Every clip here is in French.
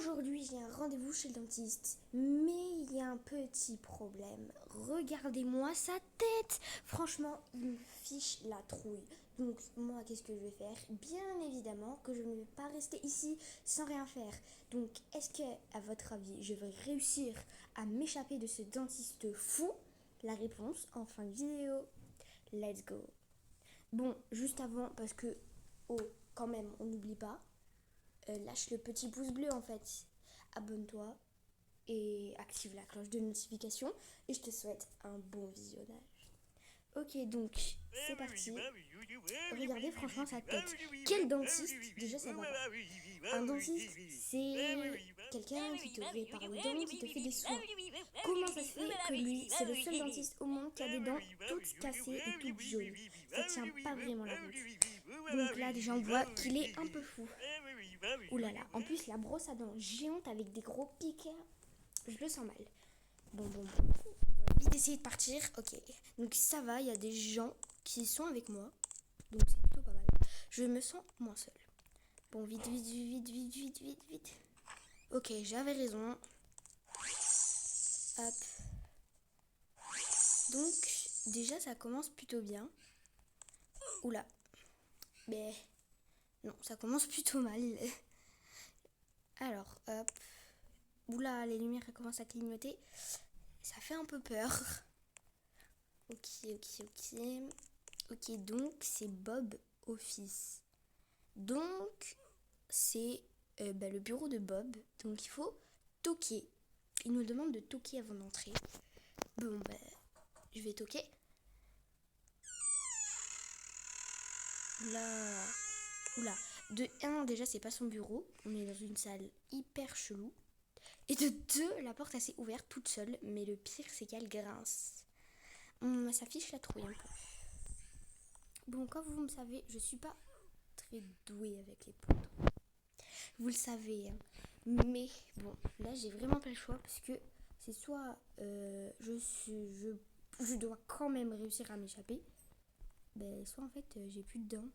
Aujourd'hui, j'ai un rendez-vous chez le dentiste, mais il y a un petit problème. Regardez-moi sa tête. Franchement, il me fiche la trouille. Donc, moi, qu'est-ce que je vais faire? Bien évidemment que je ne vais pas rester ici sans rien faire. Donc, est-ce que, à votre avis, je vais réussir à m'échapper de ce dentiste fou? La réponse en fin de vidéo. Let's go. Bon, juste avant, parce que, oh, quand même, on n'oublie pas. Lâche le petit pouce bleu en fait. Abonne-toi et active la cloche de notification. Et je te souhaite un bon visionnage. Ok, donc c'est parti. Regardez franchement sa tête. Quel dentiste? Déjà, ça va pas. Un dentiste, c'est quelqu'un qui te répare les dents, qui te fait des soins. Comment ça se fait que lui, c'est le seul dentiste au monde qui a des dents toutes cassées et toutes jaunes? Ça tient pas vraiment la route. Donc là, déjà, on voit qu'il est un peu fou. Ouh là là, en plus la brosse à dents géante avec des gros pics, je le sens mal. Bon, on va vite essayer de partir. Ok, donc ça va, il y a des gens qui sont avec moi, donc c'est plutôt pas mal. Je me sens moins seule. Bon, vite. Ok, j'avais raison. Hop. Donc, déjà ça commence plutôt bien. Oula. Mais non, ça commence plutôt mal. Alors, hop. Oula, les lumières commencent à clignoter. Ça fait un peu peur. Ok, donc c'est Bob Office. Donc, c'est le bureau de Bob. Donc, il faut toquer. Il nous demande de toquer avant d'entrer. Bon, je vais toquer. Oula. De 1, déjà, c'est pas son bureau. On est dans une salle hyper chelou. Et de 2, la porte elle s'est ouverte toute seule. Mais le pire, c'est qu'elle grince. Ça fiche la trouille un peu. Bon, comme vous me savez, je suis pas très douée avec les poudres. Vous le savez. Hein. Mais bon, là, j'ai vraiment pas le choix parce que c'est soit je dois quand même réussir à m'échapper. Soit en fait, j'ai plus de dents.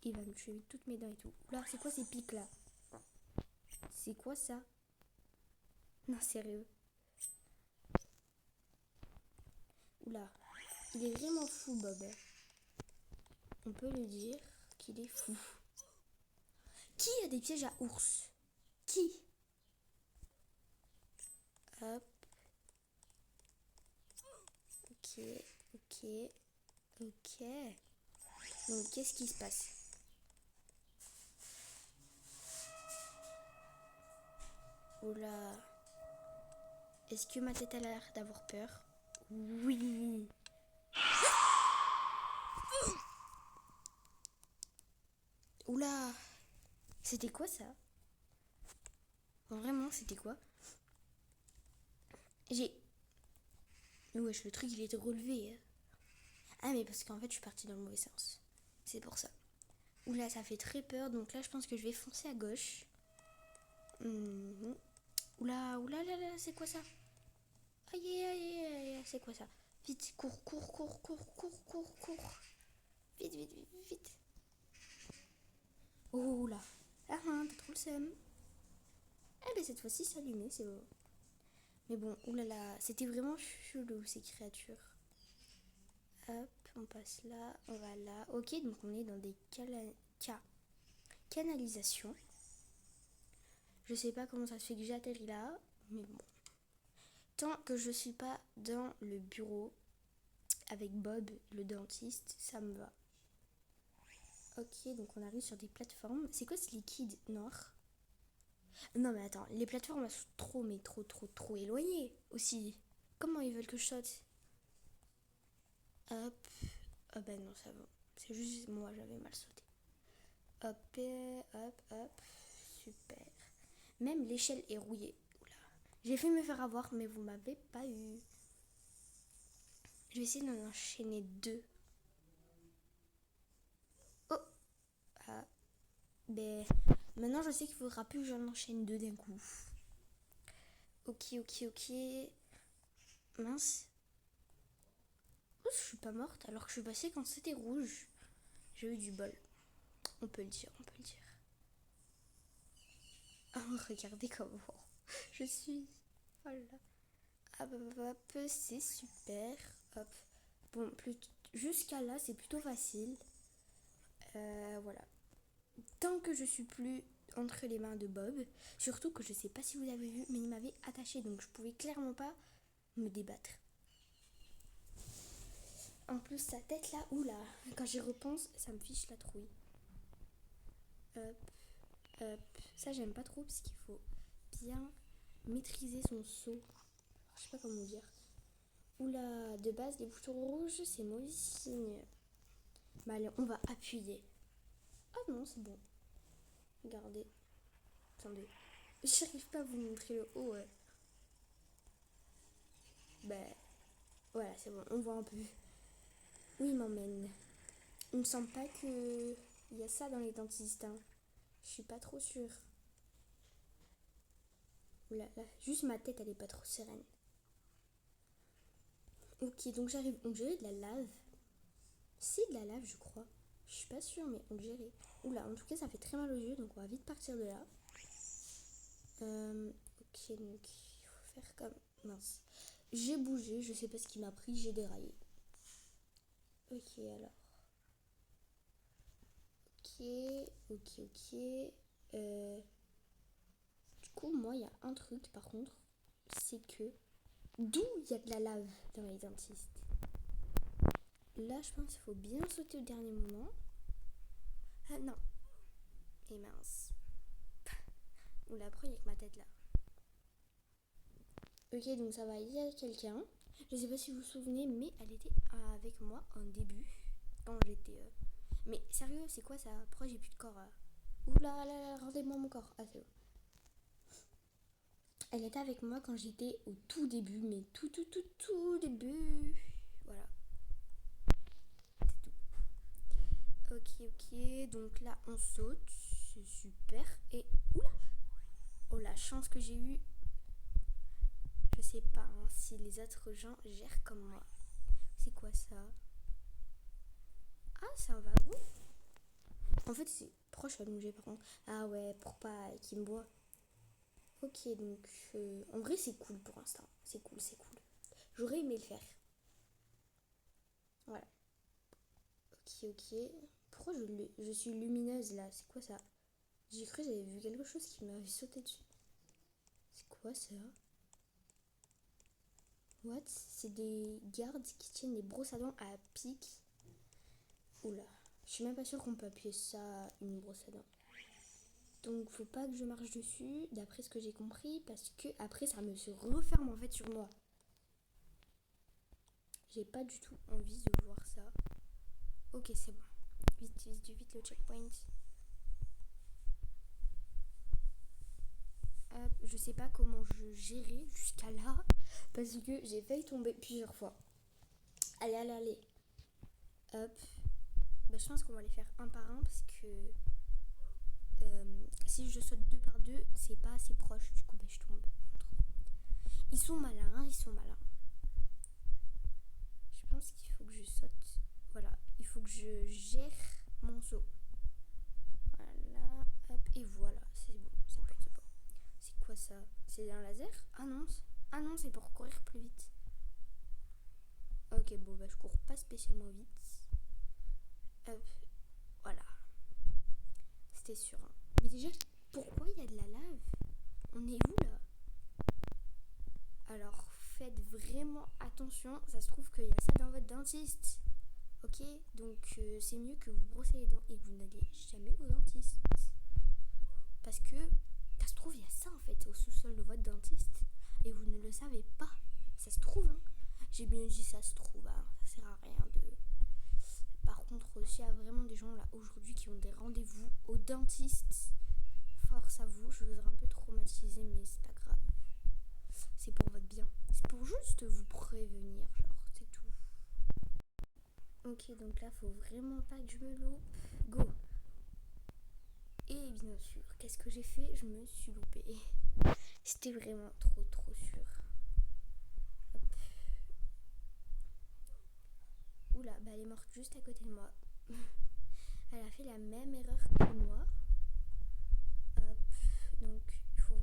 Il va me tuer avec toutes mes dents et tout. Là, c'est quoi ces pics là? C'est quoi ça? Non, sérieux. Oula, il est vraiment fou, Bob. On peut le dire qu'il est fou. Qui a des pièges à ours? Qui? Hop. Ok. Donc, qu'est-ce qui se passe? Oula. Est-ce que ma tête a l'air d'avoir peur? Oui. Oula. C'était quoi ça? Vraiment, c'était quoi? Wesh, le truc il était relevé. Ah, mais parce qu'en fait, je suis partie dans le mauvais sens. C'est pour ça. Oula, ça fait très peur. Donc là, je pense que je vais foncer à gauche. Oula, là, c'est quoi ça? Aïe, c'est quoi ça? Vite, cours. Vite. Oh là. Ah, t'as trop le seum. Cette fois-ci, c'est allumé, c'est bon. Mais bon, oulala, c'était vraiment chelou ces créatures. Hop, on passe là, on va là. Ok, donc on est dans des canalisations. Je sais pas comment ça se fait que j'atterris là, mais bon. Tant que je suis pas dans le bureau avec Bob, le dentiste, ça me va. Ok, donc on arrive sur des plateformes. C'est quoi ce liquide noir? Non mais attends, les plateformes elles sont trop éloignées aussi. Comment ils veulent que je saute? Hop. Ah non, ça va. C'est juste moi, j'avais mal sauté. Hop. Super. Même l'échelle est rouillée. Oula. J'ai fait me faire avoir, mais vous m'avez pas eu. Je vais essayer d'en enchaîner 2. Oh. Ah. Maintenant, je sais qu'il faudra plus que j'en enchaîne 2 d'un coup. Ok. Mince. Oh, je suis pas morte alors que je suis passée quand c'était rouge. J'ai eu du bol. On peut le dire. Regardez comment je suis. Voilà. Hop, hop, hop, c'est super. Hop. Bon, jusqu'à là, c'est plutôt facile. Voilà. Tant que je suis plus entre les mains de Bob, surtout que je sais pas si vous avez vu, mais il m'avait attaché, donc je pouvais clairement pas me débattre. En plus, sa tête là, oula, quand j'y repense, ça me fiche la trouille. Hop, hop. Ça, j'aime pas trop parce qu'il faut bien maîtriser son saut. Je sais pas comment dire. Oula, de base, les boutons rouges, c'est mauvais signe. Bah allez, on va appuyer. Ah non, c'est bon. Regardez. Attendez. J'arrive pas à vous montrer le haut. Ben, voilà, c'est bon, on voit un peu. Où il m'emmène? Il me semble pas que il y a ça dans les dentistes. Hein. Je suis pas trop sûre. Oula, là, juste ma tête, elle est pas trop sereine. Ok, donc j'arrive. On dirait de la lave. C'est de la lave, je crois. Je suis pas sûre, mais on dirait. Oula, en tout cas, ça fait très mal aux yeux, donc on va vite partir de là. Ok, donc il faut faire comme. Mince. J'ai bougé, je sais pas ce qui m'a pris, j'ai déraillé. Ok, alors. Ok. Du coup, moi, il y a un truc, par contre, c'est que d'où il y a de la lave dans les dentistes. Là, je pense qu'il faut bien sauter au dernier moment. Ah non. Et mince. Ou la preuve avec ma tête là. Ok, donc ça va, il y a quelqu'un. Je sais pas si vous vous souvenez, mais elle était avec moi en début. Quand j'étais. Mais sérieux, c'est quoi ça? Pourquoi j'ai plus de corps? Oula, là, rendez-moi mon corps. Ah, c'est bon. Elle était avec moi quand j'étais au tout début, mais tout début. Voilà. C'est tout. Ok. Donc là, on saute. C'est super. Et. Oula! Oh, la chance que j'ai eue. Je sais pas hein, si les autres gens gèrent comme moi. C'est quoi ça? Ah, c'est un wagon. En fait, c'est proche à allonger par contre. Ah ouais, pour pas qu'il me voie. Ok, donc en vrai, c'est cool pour l'instant. C'est cool. J'aurais aimé le faire. Voilà. Ok. Pourquoi je suis lumineuse là? C'est quoi ça? J'ai cru que j'avais vu quelque chose qui m'avait sauté dessus. C'est quoi ça? What? C'est des gardes qui tiennent des brosses à dents à pic. Oula. Je suis même pas sûre qu'on peut appuyer ça une brosse à dents. Donc faut pas que je marche dessus, d'après ce que j'ai compris, parce que après ça me se referme en fait sur moi. J'ai pas du tout envie de voir ça. Ok, c'est bon. Vite le checkpoint. Hop, je sais pas comment je gérais jusqu'à là, parce que j'ai failli tomber plusieurs fois. Allez. Hop. Bah, je pense qu'on va les faire un par un parce que si je saute deux par deux, c'est pas assez proche. Du coup, bah, je tombe. Ils sont malins. Je pense qu'il faut que je saute. Voilà, il faut que je gère mon saut. Voilà, hop, et voilà, c'est bon. C'est quoi ça? C'est un laser? Ah non, c'est pour courir plus vite. Ok, bon, bah, je cours pas spécialement vite. Hop, voilà. C'était sûr. Hein. Mais déjà, pourquoi il y a de la lave? On est où là? Alors, faites vraiment attention. Ça se trouve qu'il y a ça dans votre dentiste. Ok, donc c'est mieux que vous brossez les dents et que vous n'allez jamais au dentiste. Parce que ça se trouve, il y a ça en fait au sous-sol de votre dentiste et vous ne le savez pas. Ça se trouve, hein. J'ai bien dit ça se trouve, hein. Ça sert à rien de. Par contre, s'il y a vraiment des gens là aujourd'hui qui ont des rendez-vous au dentiste, force à vous, je vous aurais un peu traumatisé, mais c'est pas grave. C'est pour votre bien. C'est pour juste vous prévenir, genre, c'est tout. Ok, donc là, faut vraiment pas que je me loupe. Go! Et bien sûr, qu'est-ce que j'ai fait? Je me suis loupée. C'était vraiment trop sûr. Hop. Oula, bah elle est morte juste à côté de moi. Elle a fait la même erreur que moi. Hop. Donc, il faut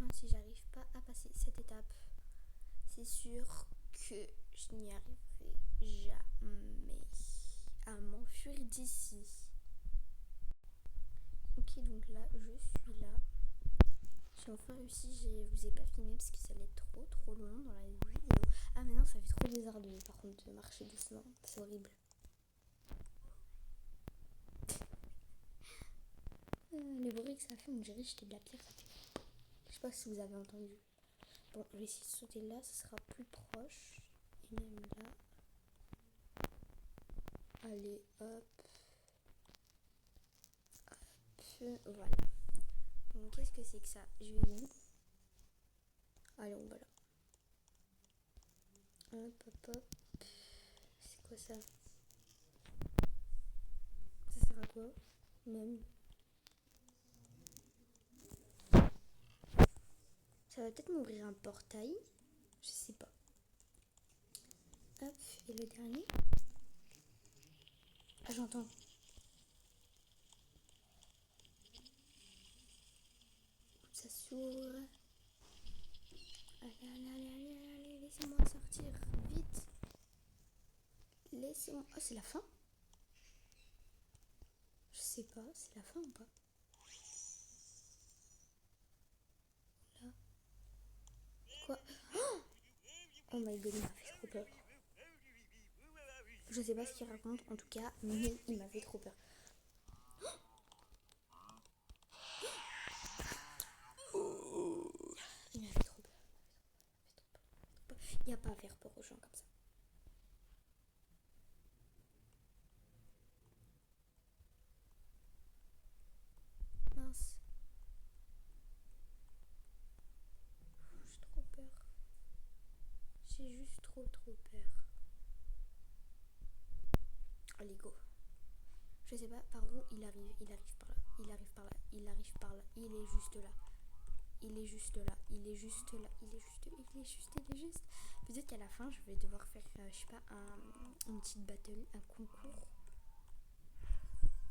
Enfin, si j'arrive pas à passer cette étape, c'est sûr que je n'y arriverai jamais à m'enfuir d'ici. Ok, donc là, je suis là. J'ai enfin réussi, je vous ai pas filmé parce que ça allait être trop long dans la vidéo. Ah mais non, ça fait trop bizarre par contre de marcher doucement, c'est horrible. Les bruits que ça fait, on dirait que j'étais de la pierre. Je sais pas si vous avez entendu. Bon, je vais essayer de sauter là, ça sera plus proche. Et même là. Allez, hop. Voilà. Donc qu'est-ce que c'est que ça? Je vais où? Allez, on va là. Hop, hop, hop. C'est quoi ça? Ça sert à quoi? Même. Ça va peut-être m'ouvrir un portail. Je sais pas. Hop, et le dernier. Ah, j'entends. Ça s'ouvre. Allez, laissez-moi sortir. Vite. Laissez-moi. Oh, c'est la fin? Je sais pas, c'est la fin ou pas? Là. Quoi? Oh my god, il m'a fait trop peur. Je sais pas ce qu'il raconte en tout cas, mais il m'a fait trop peur. Il m'a fait trop peur. Il n'y a pas à faire peur aux gens comme ça. Mince. J'ai trop peur. J'ai juste trop peur. Allez, go. Je sais pas par où il arrive. Il arrive par là. Il arrive par là. Il arrive par là. Il est juste là. Il est juste là. Il est juste là. Il est juste. Peut-être qu'à la fin, je vais devoir faire, je sais pas, une petite battle, un concours.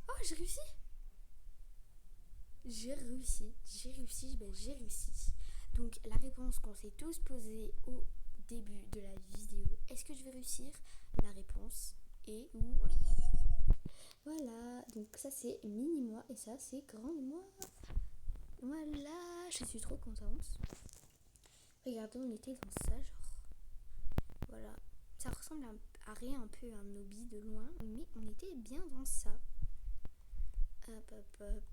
Oh, j'ai réussi. J'ai réussi. Donc la réponse qu'on s'est tous posée au début de la vidéo, est-ce que je vais réussir? La réponse est oui. Voilà, donc ça c'est mini-moi et ça c'est grand-moi. Voilà, je suis trop contente. Regardez, on était dans ça genre. Voilà, ça ressemble à rien, un peu un hobby de loin, mais on était bien dans ça. Hop.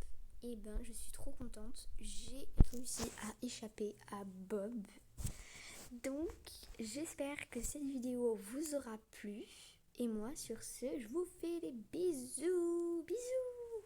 Et ben, je suis trop contente. J'ai réussi à échapper à Bob. Donc, j'espère que cette vidéo vous aura plu. Et moi, sur ce, je vous fais des bisous. Bisous.